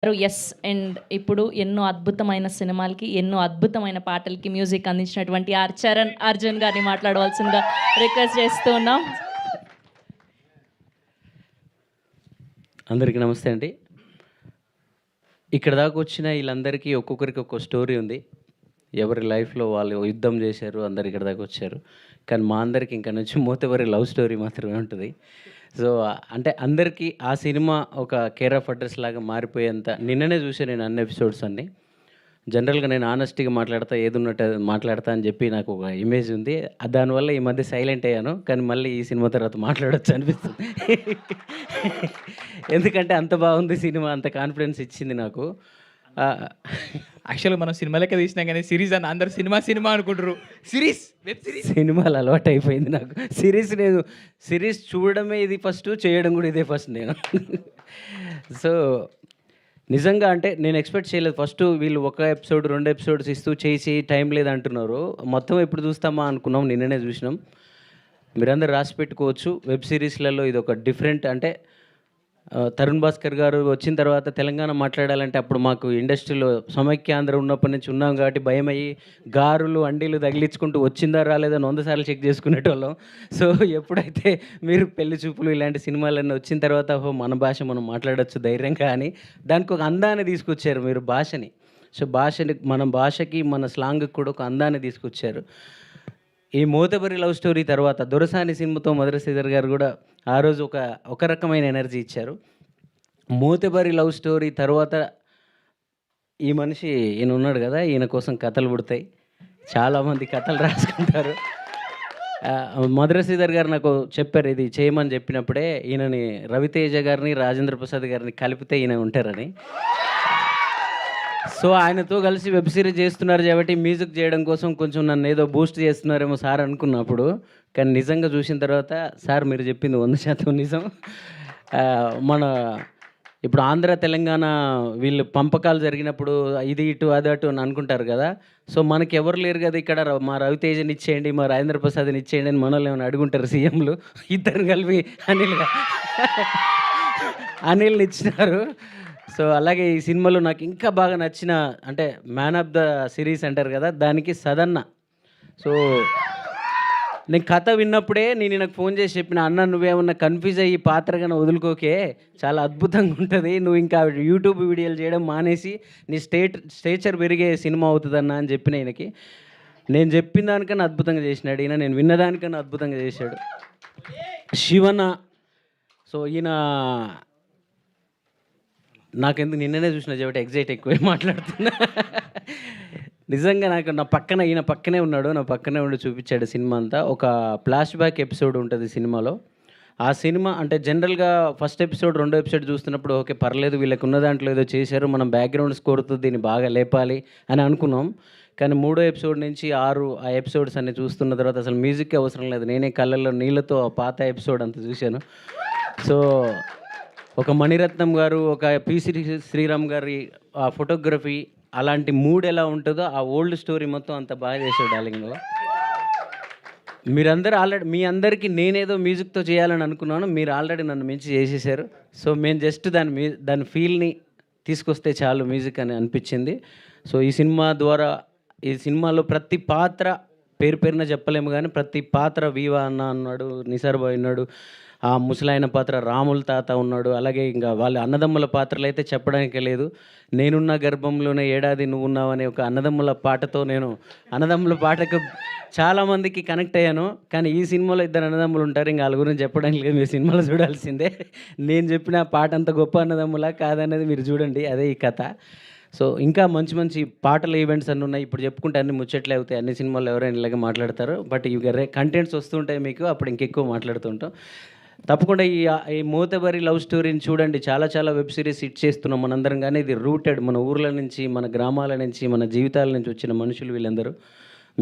Yes. And ఇప్పుడు ఎన్నో అద్భుతమైన సినిమాలకి, ఎన్నో అద్భుతమైన పాటలకి మ్యూజిక్ అందించినటువంటి చరణ్ అర్జున్ గారిని మాట్లాడవలసిందిగా రిక్వెస్ట్ చేస్తూ ఉన్నాం. అందరికీ నమస్తే అండి. ఇక్కడ దాకా వచ్చిన వీళ్ళందరికీ ఒక్కొక్కరికి ఒక్కో స్టోరీ ఉంది. ఎవరి లైఫ్లో వాళ్ళు యుద్ధం చేశారు, అందరు ఇక్కడ దాకా వచ్చారు. కానీ మా అందరికి ఇంకా నుంచి మూతవరి లవ్ స్టోరీ మాత్రమే ఉంటుంది. సో అంటే అందరికీ ఆ సినిమా ఒక కేర్ ఆఫ్ అడ్రస్ లాగా మారిపోయేంత నిన్ననే చూసాను నేను అన్ని ఎపిసోడ్స్ అన్నీ. జనరల్గా నేను ఆనెస్ట్గా మాట్లాడతా, ఏది ఉన్నట్టు మాట్లాడతా అని చెప్పి నాకు ఒక ఇమేజ్ ఉంది. దానివల్ల ఈ మధ్య సైలెంట్ అయ్యాను. కానీ మళ్ళీ ఈ సినిమా తర్వాత మాట్లాడొచ్చు అనిపిస్తుంది. ఎందుకంటే అంత బాగుంది సినిమా, అంత కాన్ఫిడెన్స్ ఇచ్చింది నాకు. యాక్చువల్గా మనం సినిమా లెక్క తీసినాం కానీ సిరీస్ అని అందరు సినిమా అనుకుంటారు. వెబ్ సిరీస్ సినిమాలు అలవాటు అయిపోయింది నాకు. సిరీస్ చూడడమే ఇది ఫస్ట్, చేయడం కూడా ఇదే ఫస్ట్ నేను. సో నిజంగా అంటే నేను ఎక్స్పెక్ట్ చేయలేదు. ఫస్ట్ వీళ్ళు ఒక ఎపిసోడ్ 2 ఎపిసోడ్స్ ఇస్తూ చేసి టైం లేదంటున్నారు. మొత్తం ఎప్పుడు చూస్తామా అనుకున్నాం, నిన్ననే చూసినాం. మీరందరూ రాసి పెట్టుకోవచ్చు. వెబ్ సిరీస్లలో ఇది ఒక డిఫరెంట్. అంటే తరుణ్ భాస్కర్ గారు వచ్చిన తర్వాత తెలంగాణ మాట్లాడాలంటే అప్పుడు మాకు ఇండస్ట్రీలో సమైక్యాంధ్ర ఉన్నప్పటి నుంచి ఉన్నాం కాబట్టి భయమయ్యి గారులు అండీలు తగిలించుకుంటూ వచ్చిందా రాలేదని 100 సార్లు చెక్ చేసుకునేటోళ్ళం. సో ఎప్పుడైతే మీరు పెళ్లి చూపులు ఇలాంటి సినిమాలన్నీ వచ్చిన తర్వాత మన భాష మనం మాట్లాడచ్చు ధైర్యంగా అని దానికి ఒక అందాన్ని తీసుకొచ్చారు మీరు భాషని. సో మన భాషకి మన స్లాంగ్కి కూడా ఒక అందాన్ని తీసుకొచ్చారు. ఈ మోతబరి లవ్ స్టోరీ తర్వాత దొరసాని సినిమాతో మధుర శ్రీధర్ గారు కూడా ఆ రోజు ఒక రకమైన ఎనర్జీ ఇచ్చారు. మోతబరి లవ్ స్టోరీ తర్వాత ఈ మనిషి ఈయన ఉన్నాడు కదా, ఈయన కోసం కథలు పుడతాయి, చాలామంది కథలు రాసుకుంటారు. మధుర శ్రీధర్ గారు నాకు చెప్పారు ఇది చేయమని చెప్పినప్పుడే, ఈయనని రవితేజ గారిని రాజేంద్ర ప్రసాద్ గారిని కలిపితే ఈయన ఉంటారని. సో ఆయనతో కలిసి వెబ్ సిరీస్ చేస్తున్నారు కాబట్టి మ్యూజిక్ చేయడం కోసం కొంచెం నన్ను ఏదో బూస్ట్ చేస్తున్నారేమో సార్ అనుకున్నప్పుడు, కానీ నిజంగా చూసిన తర్వాత సార్ మీరు చెప్పింది 100% నిజం. మన ఇప్పుడు ఆంధ్ర తెలంగాణ వీళ్ళు పంపకాలు జరిగినప్పుడు ఇది ఇటు అది అటు అని అనుకుంటారు కదా. సో మనకి ఎవరు లేరు కదా ఇక్కడ, మా రవితేజని ఇచ్చేయండి, మా రాజేంద్ర ప్రసాద్ని ఇచ్చేయండి అని మనల్ని ఏమైనా అడుగుంటారు సీఎంలు. ఇద్దరు కలిపి అనిల్ని ఇచ్చినారు. సో అలాగే ఈ సినిమాలో నాకు ఇంకా బాగా నచ్చిన అంటే మ్యాన్ ఆఫ్ ద సిరీస్ అంటారు కదా, దానికి సదన్న. సో నేను కథ విన్నప్పుడే నేను నాకు ఫోన్ చేసి చెప్పిన, అన్న నువ్వేమన్నా కన్ఫ్యూజ్ అయ్యి పాత్రగా వదులుకోకే, చాలా అద్భుతంగా ఉంటుంది, నువ్వు ఇంకా యూట్యూబ్ వీడియోలు చేయడం మానేసి నీ స్టేచర్ పెరిగే సినిమా అవుతుందన్న అని చెప్పిన ఈయనకి. నేను చెప్పిన దానికన్నా అద్భుతంగా చేసినాడు ఈయన, నేను విన్నదానికన్నా అద్భుతంగా చేశాడు శివన్న. సో ఈయన నాకెందుకు నిన్ననే చూసిన కాబట్టి ఎగ్జైట్ ఎక్కువ మాట్లాడుతున్నా. నిజంగా నాకు ఈయన పక్కనే ఉన్నాడు, నా పక్కనే ఉండి చూపించాడు సినిమా అంతా. ఒక ఫ్లాష్ బ్యాక్ ఎపిసోడ్ ఉంటుంది సినిమాలో. ఆ సినిమా అంటే జనరల్గా ఫస్ట్ ఎపిసోడ్ 2 ఎపిసోడ్ చూస్తున్నప్పుడు ఓకే పర్లేదు వీళ్ళకి ఉన్న దాంట్లో ఏదో చేశారు, మనం బ్యాక్గ్రౌండ్ స్కోర్తో దీన్ని బాగా లేపాలి అని అనుకున్నాం. కానీ 3వ ఎపిసోడ్ నుంచి 6 ఆ ఎపిసోడ్స్ అన్ని చూస్తున్న తర్వాత అసలు మ్యూజిక్ అవసరం లేదు, నేనే కళ్ళల్లో నీళ్ళతో ఆ పాత ఎపిసోడ్ అంతా చూశాను. సో ఒక మణిరత్నం గారు, ఒక పిసి శ్రీరామ్ గారి ఆ ఫోటోగ్రఫీ, అలాంటి మూడ్ ఎలా ఉంటుందో ఆ ఓల్డ్ స్టోరీ మొత్తం అంత బాగా చేశాడు డార్లింగ్లో. మీరందరూ ఆల్రెడీ మీ అందరికీ నేనేదో మ్యూజిక్తో చేయాలని అనుకున్నాను, మీరు ఆల్రెడీ నన్ను మించి చేసేసారు. సో మేము జస్ట్ దాని ఫీల్ని తీసుకొస్తే చాలు మ్యూజిక్ అని అనిపించింది. సో ఈ సినిమా ద్వారా ఈ సినిమాలో ప్రతి పాత్ర పేరున చెప్పలేము కానీ ప్రతి పాత్ర వీవా అన్న ఉన్నాడు, నిసార్ బాయ్ ఉన్నాడు, ఆ ముసలాయన పాత్ర రాముల తాత ఉన్నాడు, అలాగే ఇంకా వాళ్ళ అన్నదమ్ముల పాత్రలు అయితే చెప్పడానికే లేదు. నేనున్న గర్భంలోనే ఏడాది నువ్వు ఉన్నావు అనే ఒక అన్నదమ్ముల పాటతో నేను అన్నదమ్ముల పాటకు చాలామందికి కనెక్ట్ అయ్యాను. కానీ ఈ సినిమాలో 2 అన్నదమ్ములు ఉంటారు, ఇంకా వాళ్ళ గురించి చెప్పడానికి లేదు, మీరు సినిమాలో చూడాల్సిందే. నేను చెప్పిన పాట అంత గొప్ప అన్నదమ్ములా కాదనేది మీరు చూడండి, అదే ఈ కథ. సో ఇంకా మంచి మంచి పాటల ఈవెంట్స్ అన్నీ ఉన్నాయి, ఇప్పుడు చెప్పుకుంటే అన్ని ముచ్చట్లే అవుతాయి, అన్ని సినిమాల్లో ఎవరైనా ఇలాగే మాట్లాడతారు. బట్ ఇవి కంటెంట్స్ వస్తుంటాయి మీకు, అప్పుడు ఇంకెక్కువ మాట్లాడుతుంటాం. తప్పకుండా ఈ మోతబరి లవ్ స్టోరీని చూడండి. చాలా వెబ్ సిరీస్ హిట్ చేస్తున్నాం మనందరం, కానీ ఇది రూటెడ్ మన ఊర్ల నుంచి, మన గ్రామాల నుంచి, మన జీవితాల నుంచి వచ్చిన మనుషులు వీళ్ళందరూ,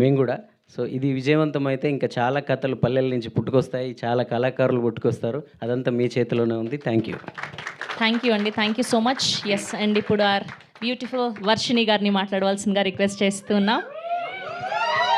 మేము కూడా. సో ఇది విజయవంతం అయితే ఇంకా చాలా కథలు పల్లెల నుంచి పుట్టుకొస్తాయి, చాలా కళాకారులు పుట్టుకొస్తారు, అదంతా మీ చేతిలోనే ఉంది. థ్యాంక్ యూ అండి, thank you so much. Yes. And ఇప్పుడు బ్యూటిఫుల్ వర్షిణి గారిని మాట్లాడవలసిందిగా రిక్వెస్ట్ చేస్తున్నాం.